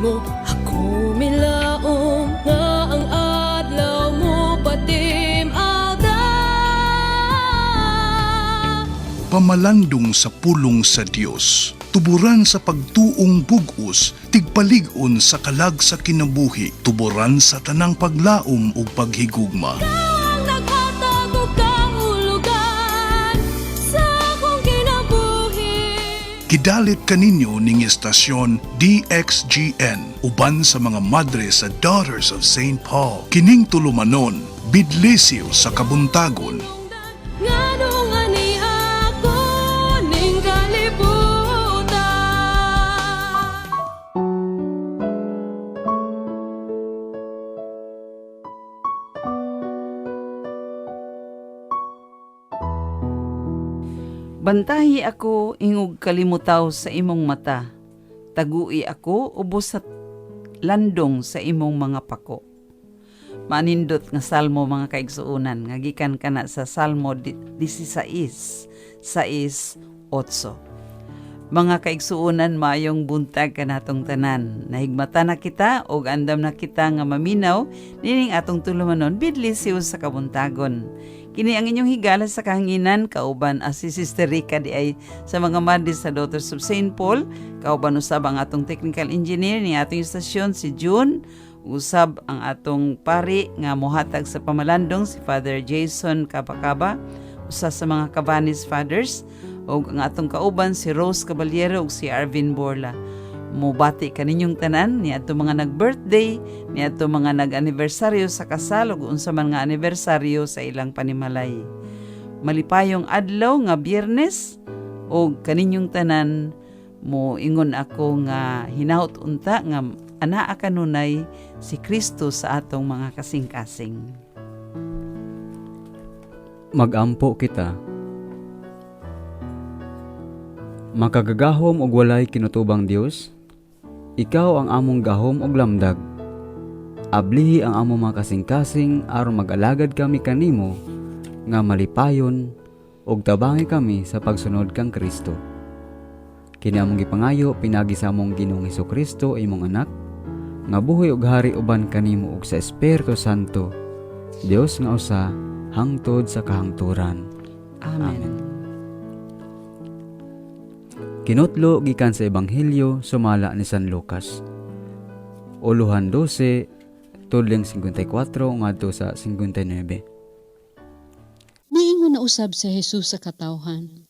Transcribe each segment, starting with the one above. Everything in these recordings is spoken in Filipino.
mo ako milaom nga ang adlaw mo patim alda. Pamalandong sa pulong sa Dios, tuburan sa pagtuong bug-os, tigpalig-on sa kalag sa kinabuhi, tuburan sa tanang paglaom ug paghigugma. Ang naghatag og kahulugan sa akong kinabuhi. Kidalit kaninyo ning estasyon DXGN uban sa mga madre sa Daughters of St. Paul. Kining tulumanon, bidlisiw sa kabuntagon. Nganong ani ako ning kalibutan. Bantahi ako ingog kalimutaw sa imong mata. Tagui ako ubos sa landong sa imong mga pako. Manindot nga salmo mga kaigsuunan nga gikan kana sa Salmo 16:6, 6:8. Mga kaigsuunan, mayong buntag kanatong tanan. Nahigmata na kita og andam na kita nga maminaw nining atong tulumanon bidlisiw sa kabuntagon. Kini ang inyong higala sa kahanginan, kauban si Sister Rica di ay sa mga madres sa Daughters of St. Paul, kauban usab ang atong technical engineer ni atong istasyon si June, usab ang atong pari nga mohatag sa pamalandong si Father Jason Kabakaba, usa sa mga Cabanis Fathers, o ang atong kauban si Rose Caballero ug si Arvin Borla. Mubati kaninyong tanan ni ato mga nag-birthday, ni ato mga nag-anibersaryo sa kasal ug unsa man nga anibersaryo sa ilang panimalay. Malipayong adlaw nga Biyernes ug kaninyong tanan mo ingon ako nga hinahot unta nga anaa kanunay si Kristo sa atong mga kasing-kasing. Magampo kita. Makagagahom og walay kinutubang Dios. Ikaw ang among gahom og lamdag. Ablihi ang among mga kasing-kasing aron mag-alagad kami kanimo nga malipayon og tabangi kami sa pagsunod kang Kristo. Kini among gipangayo pinagi sa among Ginoong Hesukristo imong anak nga buhi ug hari uban kanimo ug sa Espiritu Santo. Dios nga usa hangtod sa kahangturan. Amen. Kinutlo gikan sa Ebanghelyo sumala ni San Lucas. Uluhan 12, tudling 54 ngadto sa 59. Maingon na usab sa Jesus sa katawhan.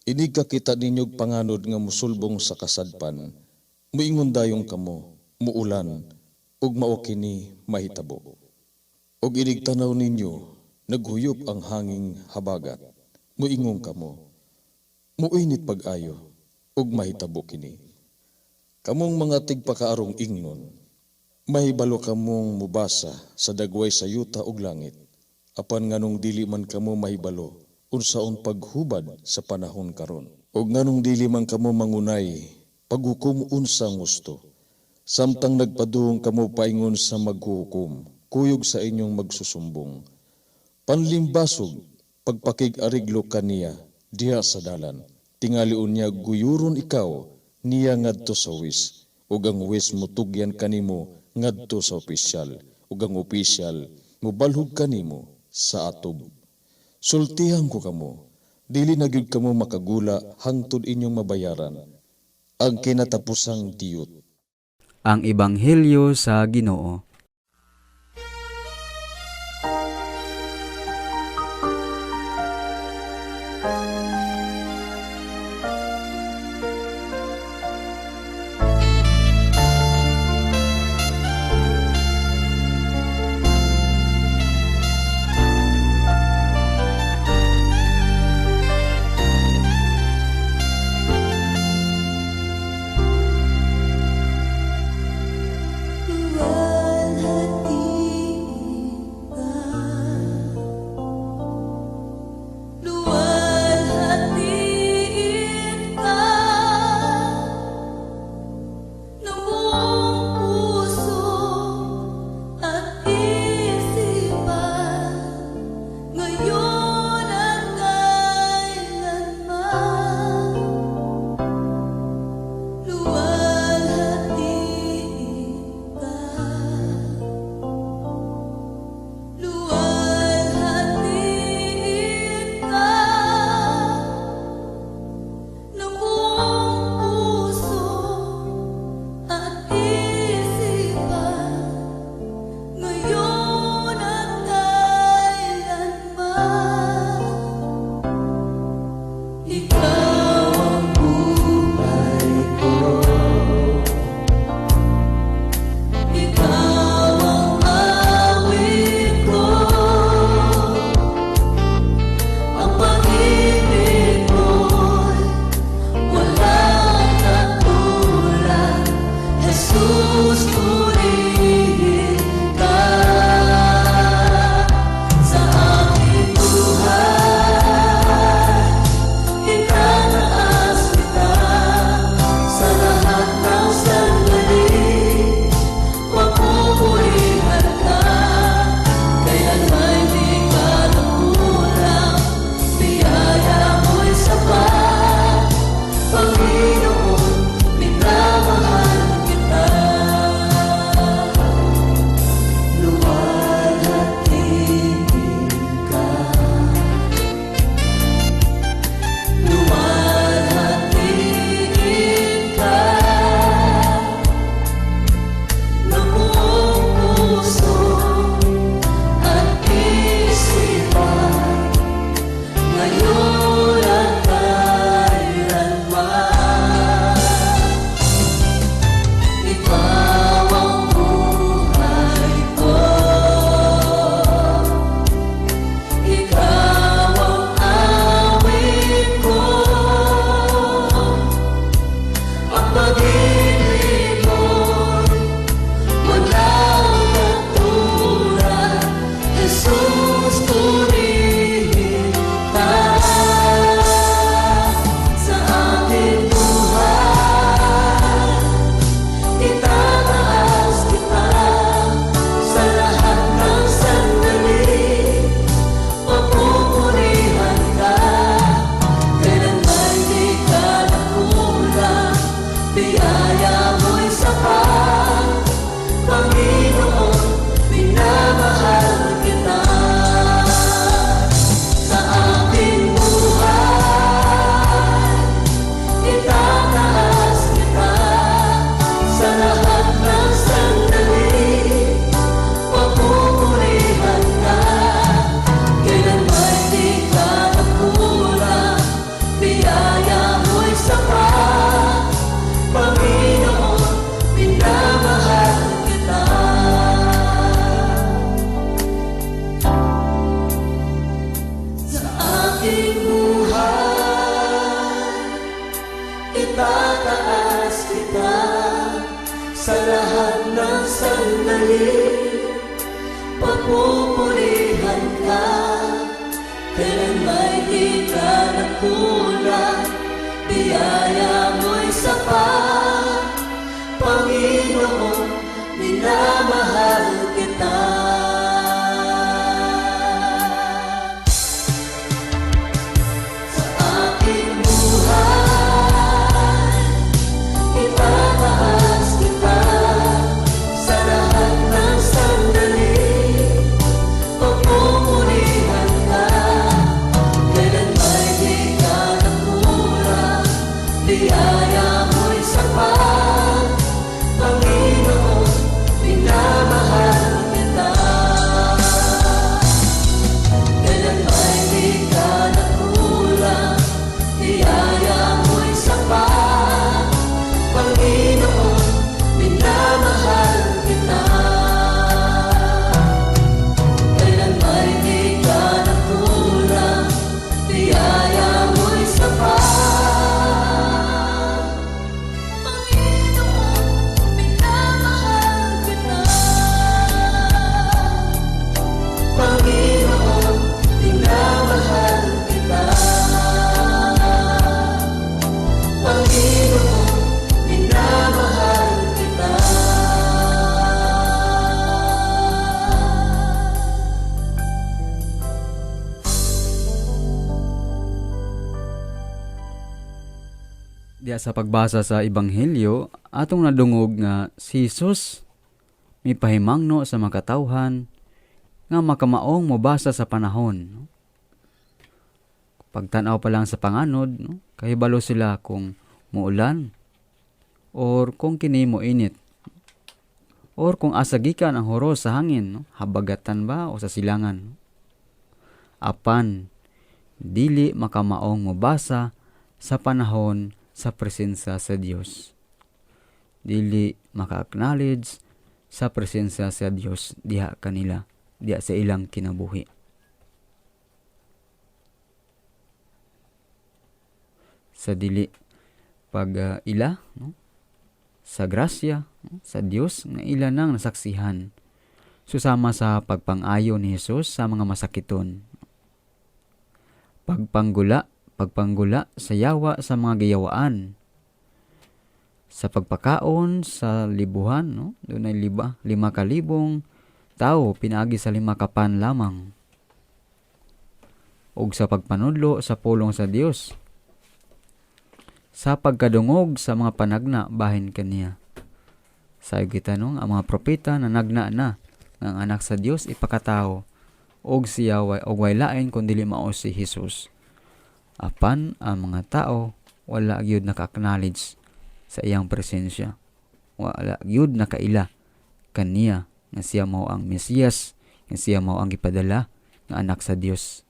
Inig kakita ninyog panganod nga musulbong sa kasadpan. Muingon dayong kamo, muulan, ug mao kini mahitabo. Ug inig tanaw ninyo, naghuyop ang hanging habagat. Muingon kamo, muinit pag-ayo, ug mahitabo kini. Kamong mga tigpakaarong ingnon, mahibalo kamong mubasa sa dagway sa yuta ug langit. Apan nganong dili man kamo mahibalo unsaon paghubad sa panahon karon. Ug nganong dili man kamo mangunay paghukom unsang gusto. Samtang nagpaduong kamo paingon sa maghukom, kuyog sa inyong magsusumbong. Panlimbasog pagpakig-ariglo kaniya diha sa dalan. Tingaliun niya guyuron ikaw niya ngadto sa wis, ug ang wis mutugyan kanimo ngadto sa opisyal, ug ang opisyal mubalhog kanimo sa atob. Sultihan ko kamo, dili na gyud kamo makagula hangtod inyong mabayaran ang kinatapusang tiyot. Ang Ebanghelyo sa Ginoo. biyaya mo'y sapat. Panginoon, minamahal kita. Sa aking buhay, itataas kita. Sa lahat ng sandali, papupurihan ka. Kailan may di ka nagkulang, biyaya mo'y sapat. Panginoon, minamahal kita. Sa aking buhay, itataas kita. Sa lahat ng sandali, papupurihan ka. Kailan may di ka nagkulang, biyaya mo'y sapat. Panginoon, minamahal kita. Sa aking buhay, itataas kita. Sa lahat ng sandali, papupurihan ka. Kailan may di ka nagkulang, biyaya mo'y sapat. Panginoon, minamahal kita. Kailan may di ka nagkulang, biyaya mo'y sapat. Panginoon, minamahal kita. Kailan may di ka nagkulang, biyaya mo'y sapat. Panginoon, minamahal kita. Panginoon, minamahal kita. Panginoon, minamahal kita. Diya sa pagbasa sa Ebanghelyo, atong nadungog nga si Jesus mipahimangno sa mga katawhan nga makamaong mobasa sa panahon. Pagtanaw pa lang sa panganod, kahibalo sila kung muulan or kung kini mo init or kung asagikan ang horos sa hangin, habagatan ba o sa silangan. Apan, dili makamaong mobasa sa panahon sa presensya sa Dios. Dili maka-acknowledge sa presensya sa Dios diha kanila, diha sa ilang kinabuhi. Sa dili pag ila sa grasya sa Dios nga ila nang nasaksihan susama sa pagpang-ayo ni Jesus sa mga masakiton. Pagpanggula sa yawa sa mga gayawaan. Sa pagpakaon sa libuhan, doon ay 5,000 tao pinaagi sa 5 kapan lamang. Ug sa pagpanudlo sa pulong sa Dios. Sa pagkadungog sa mga panagna bahin kaniya. Sa gitanong ang mga propeta na nagna na ng anak sa Dios ipakatao og siya way lain kundi mao si Jesus. Apan ang mga tao wala gyud naka-acknowledge sa iyang presensya. Wala gyud nakaila kaniya nga siya mao ang Mesiyas, nga siya mao ang gipadala nga anak sa Dios.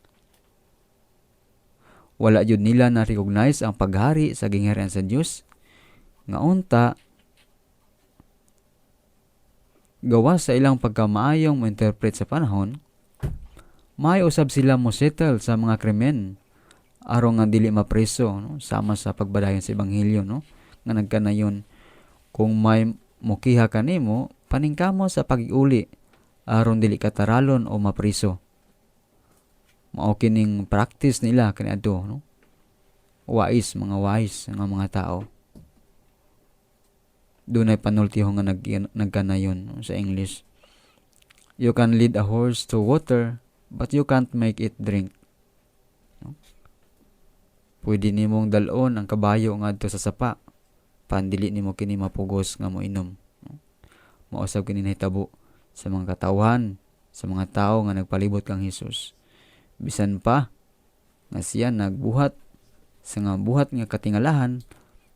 Wala gyud nila na-recognize ang paghari sa gingharian sa Dios nga unta gawas sa ilang pagkamaayong mo-interpret sa panahon, may usab sila mo settle sa mga krimen aron nga dili mapreso, sama sa pagbadayon sa ebanghelyo, nga nagkanayon kung may mukiha kanimo paningkamo sa pag-iuli aron dili ka taralon o mapreso. Mao kining practice nila kaniadto, wais nga mga tao. Dunay panultiho nga nagkanayon sa English. You can lead a horse to water, but you can't make it drink. Pwede nimong dalon ang kabayo ngadto sa sapa, Pandili nimo kini mapugos nga moinom. Mausab kini nahitabo sa mga katawhan, sa mga tao nga nagpalibot kang Hesus. Bisan pa nga siya nagbuhat sa nga buhat nga katingalahan,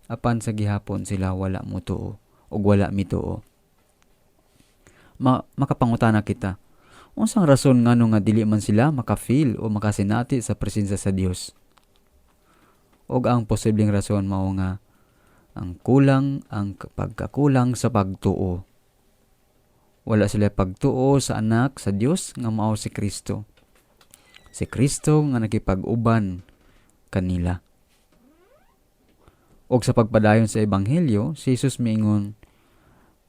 apan sa gihapon sila wala mutuo o wala mituo. Makapangutana kita, unsang rason ngano nga dili man sila makafeel o makasinati sa presensya sa Dios? Og ang posibleng rason mao nga ang pagkakulang sa pagtuo. Wala sila pagtuo sa anak sa Dios nga mao si Kristo. Si Kristo nga nakipag-uban kanila. Og sa pagpadayon sa ebanghelyo, si Jesus miingon,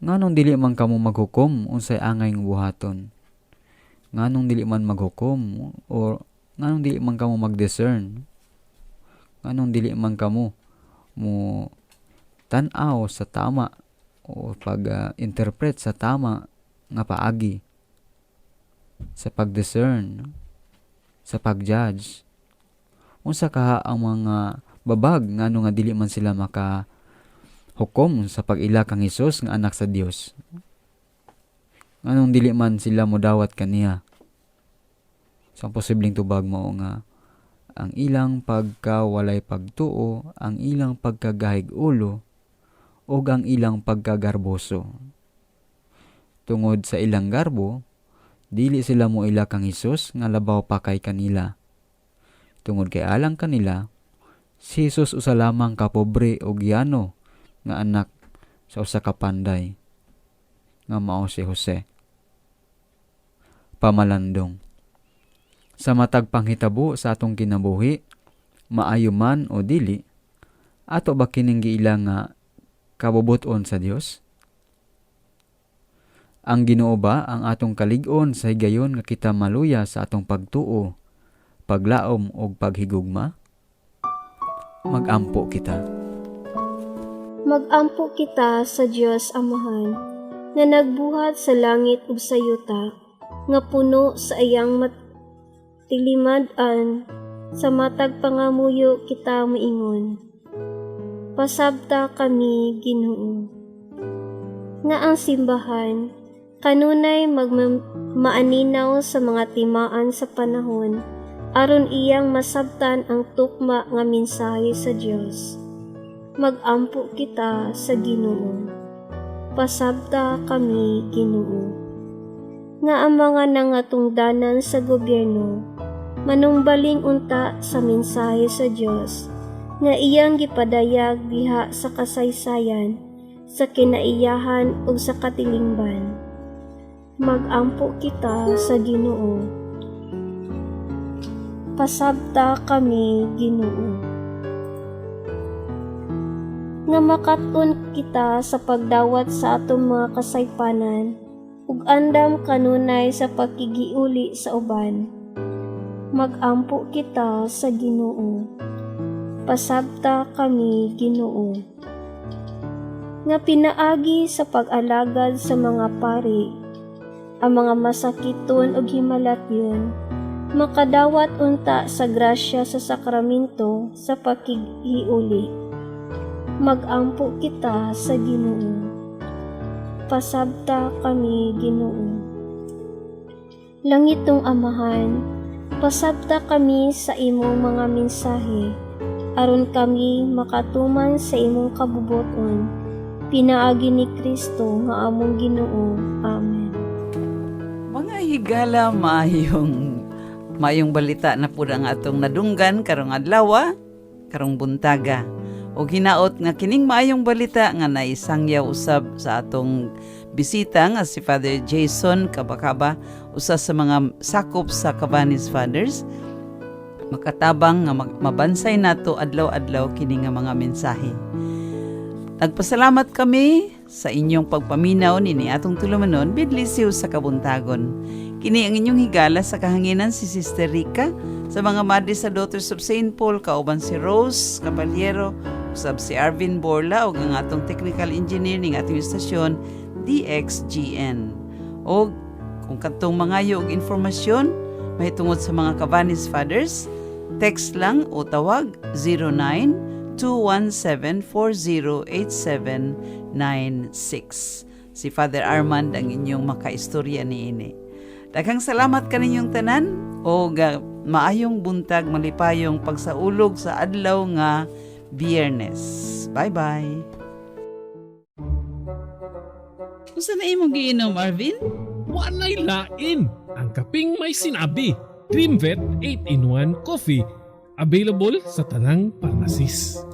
nganong dili man kamo maghukom unsay angay nga buhaton? Nganong dili man maghukom o nganong dili man kamo mag-discern? Nganong dili man kamo mo tan-aw sa tama o pag-interpret sa tama nga paagi, sa pag-discern, sa pag-judge? Unsa kaha ang mga babag ngano nga dili man sila maka hukom sa pag-ila kang Hesus nga anak sa Dios? Nganong dili man sila modawat kaniya? So, ang posibleng tubag mao nga ang ilang pagkawalay pagtuo, ang ilang pagkagahig ulo, o ang ilang pagkagarboso. Tungod sa ilang garbo, dili sila mo ila kang Hesus nga labaw pa kay kanila. Tungod kay alang kanila, si Hesus usa lamang ka pobre o giyano nga anak sa usa ka panday nga mao si Jose. Pamalandong. Sa matag panghitabo sa atong kinabuhi, maayo man o dili, ato ba kining giila nga kabubuton sa Dios? Ang Ginoo ba ang atong kalig-on sa higayon nga kita maluya sa atong pagtuo, paglaom o paghigugma? Magampo kita. Magampo kita sa Dios Amahan, nga nagbuhat sa langit ug sa yuta, nga puno sa iyang matilimadan, sa matag pangamuyo kita moingon. Pasabta kami, Ginoo. Nga ang simbahan kanunay maaninaw sa mga timaan sa panahon, aron iyang masabtan ang tukma nga mensahe sa Dios. Magampo kita sa Ginoo. Pasabta kami, Ginoo. Nga ang mga nangatungdanan sa gobyerno manungbaling unta sa mensahe sa Dios, nga iyang gipadayag diha sa kasaysayan, sa kinaiyahan ug sa katilingban. Magampo kita sa Ginoo. Pasabta kami, Ginoo. Nga makat-on kita sa pagdawat sa atong mga kasaypanan, ug andam kanunay sa pagkigiuli sa uban. Magampo kita sa Ginoo. Pasabta kami, Ginoo. Nga pinaagi sa pag-alagad sa mga pari, ang mga masakiton ug himalatyon, makadawat unta sa grasya sa sakramento sa pagkigiuli. Magampo kita sa Ginoo. Pasabta kami, Ginoo. Langitong Amahan, pasabta kami sa imong mga mensahe, aron kami makatuman sa imong kabubuton, pinaagi ni Kristo nga among Ginoo. Amen. Mga higala, mayong balita na po ang atong nadunggan karong adlaw, karong buntaga. O hinaot nga kining maayong balita nga naisangyaw usab sa atong bisita nga si Father Jason Kabakaba, usa sa mga sakop sa Cabanis Fathers. Makatabang nga mabansay nato adlaw-adlaw kini nga mga mensahe. Nagpasalamat kami sa inyong pagpaminaw nini atong tulumanon bidlisiw sa kabuntagon. Kini ang inyong higala sa kahanginan si Sister Rica, sa mga madre sa Daughters of St. Paul, kauban si Rose Caballero, usab si Arvin Borla, ug ang atong technical engineer ning atong istasyon DXGN. O kung katong mangayo og informasyon mahitungod sa mga Cabanis Fathers, text lang o tawag 0917-217-408796. Si Father Armand ang inyong makaistorya niini. Daghang salamat kaninyong tanan o maayong buntag malipayong pagsaulog sa adlaw nga Biyernes. Bye-bye. Unsa na imong giinom, Arvin? Walay lain. Ang kaping may sinabi. Dreamvet 8-in-1 Coffee. Available sa tanang pharmacies.